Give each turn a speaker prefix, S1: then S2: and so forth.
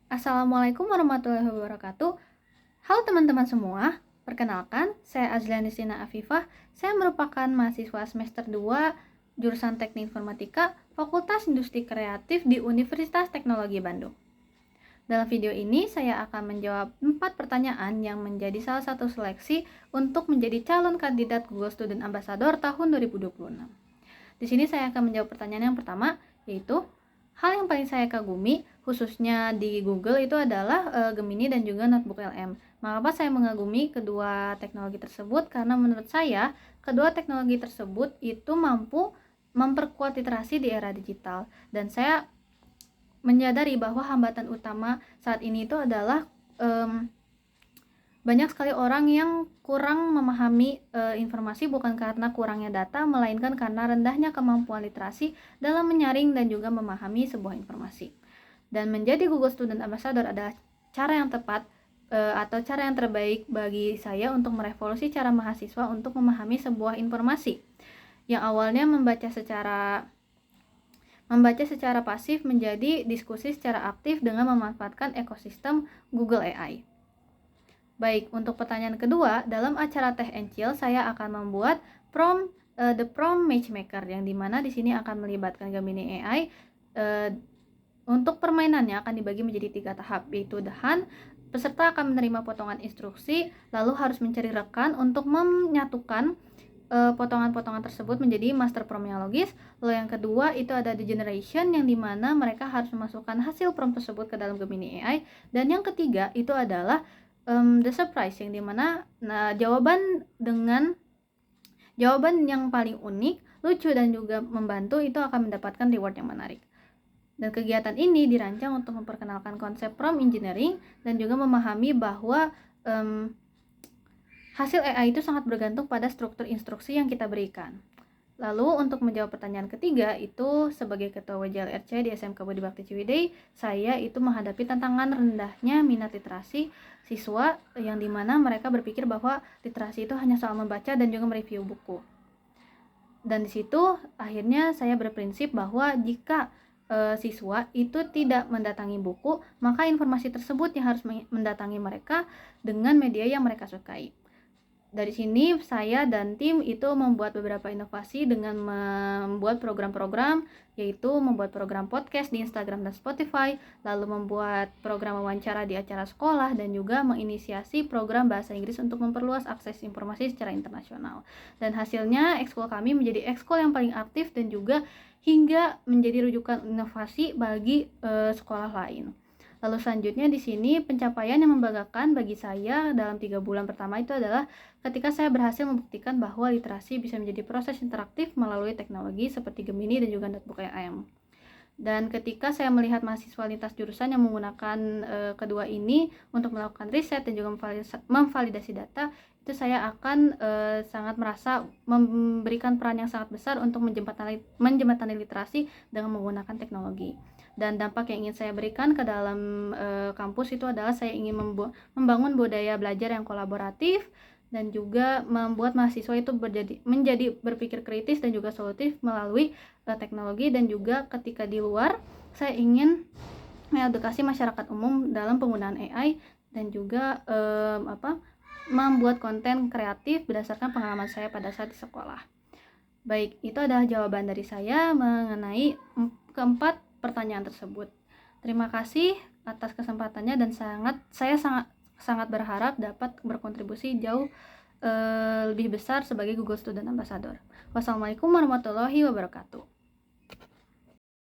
S1: Assalamualaikum warahmatullahi wabarakatuh. Halo teman-teman semua, perkenalkan saya Azliani Sina Afifah. Saya merupakan mahasiswa semester 2 jurusan Teknik Informatika Fakultas Industri Kreatif di Universitas Teknologi Bandung. Dalam video ini saya akan menjawab 4 pertanyaan yang menjadi salah satu seleksi untuk menjadi calon kandidat Google Student Ambassador tahun 2026. Di sini saya akan menjawab pertanyaan yang pertama, yaitu hal yang paling saya kagumi khususnya di Google itu adalah Gemini dan juga Notebook LM. Mengapa saya mengagumi kedua teknologi tersebut? Karena menurut saya kedua teknologi tersebut itu mampu memperkuat literasi di era digital, dan saya menyadari bahwa hambatan utama saat ini itu adalah banyak sekali orang yang kurang memahami informasi bukan karena kurangnya data, melainkan karena rendahnya kemampuan literasi dalam menyaring dan juga memahami sebuah informasi. Dan menjadi Google Student Ambassador adalah cara yang tepat atau cara yang terbaik bagi saya untuk merevolusi cara mahasiswa untuk memahami sebuah informasi yang awalnya membaca secara pasif menjadi diskusi secara aktif dengan memanfaatkan ekosistem Google AI. Baik, untuk pertanyaan kedua, dalam acara Teh and Chill saya akan membuat The Prom Matchmaker, yang dimana di sini akan melibatkan Gemini AI. Untuk permainannya akan dibagi menjadi 3 tahap, yaitu The Hunt. Peserta akan menerima potongan instruksi, lalu harus mencari rekan untuk menyatukan potongan-potongan tersebut menjadi master prompt yang logis. Lalu yang kedua itu ada The Generation, yang dimana mereka harus memasukkan hasil prompt tersebut ke dalam Gemini AI. Dan yang ketiga itu adalah The Surprise, yang dimana jawaban yang paling unik, lucu dan juga membantu itu akan mendapatkan reward yang menarik. Dan kegiatan ini dirancang untuk memperkenalkan konsep prompt engineering dan juga memahami bahwa hasil AI itu sangat bergantung pada struktur instruksi yang kita berikan. Lalu untuk menjawab pertanyaan ketiga itu sebagai ketua WJLRC di SMK Budi Bakti Ciwidey, saya itu menghadapi tantangan rendahnya minat literasi siswa, yang dimana mereka berpikir bahwa literasi itu hanya soal membaca dan juga mereview buku. Dan di situ akhirnya saya berprinsip bahwa jika siswa itu tidak mendatangi buku, maka informasi tersebut yang harus mendatangi mereka dengan media yang mereka sukai. Dari sini saya dan tim itu membuat beberapa inovasi dengan membuat program-program, yaitu membuat program podcast di Instagram dan Spotify, lalu membuat program wawancara di acara sekolah, dan juga menginisiasi program bahasa Inggris untuk memperluas akses informasi secara internasional. Dan hasilnya ekskul kami menjadi ekskul yang paling aktif dan juga hingga menjadi rujukan inovasi bagi sekolah lain. Lalu selanjutnya di sini pencapaian yang membanggakan bagi saya dalam 3 bulan pertama itu adalah ketika saya berhasil membuktikan bahwa literasi bisa menjadi proses interaktif melalui teknologi seperti Gemini dan juga Notebook LM. Dan ketika saya melihat mahasiswa lintas jurusan yang menggunakan kedua ini untuk melakukan riset dan juga memvalidasi data, itu saya akan sangat merasa memberikan peran yang sangat besar untuk menjembatani literasi dengan menggunakan teknologi. Dan dampak yang ingin saya berikan ke dalam kampus itu adalah saya ingin membangun budaya belajar yang kolaboratif dan juga membuat mahasiswa itu menjadi berpikir kritis dan juga solutif melalui teknologi. Dan juga ketika di luar saya ingin mengedukasi masyarakat umum dalam penggunaan AI dan juga membuat konten kreatif berdasarkan pengalaman saya pada saat di sekolah. Baik, itu adalah jawaban dari saya mengenai keempat pertanyaan tersebut. Terima kasih atas kesempatannya, dan saya sangat berharap dapat berkontribusi jauh lebih besar sebagai Google Student Ambassador. Wassalamualaikum warahmatullahi wabarakatuh.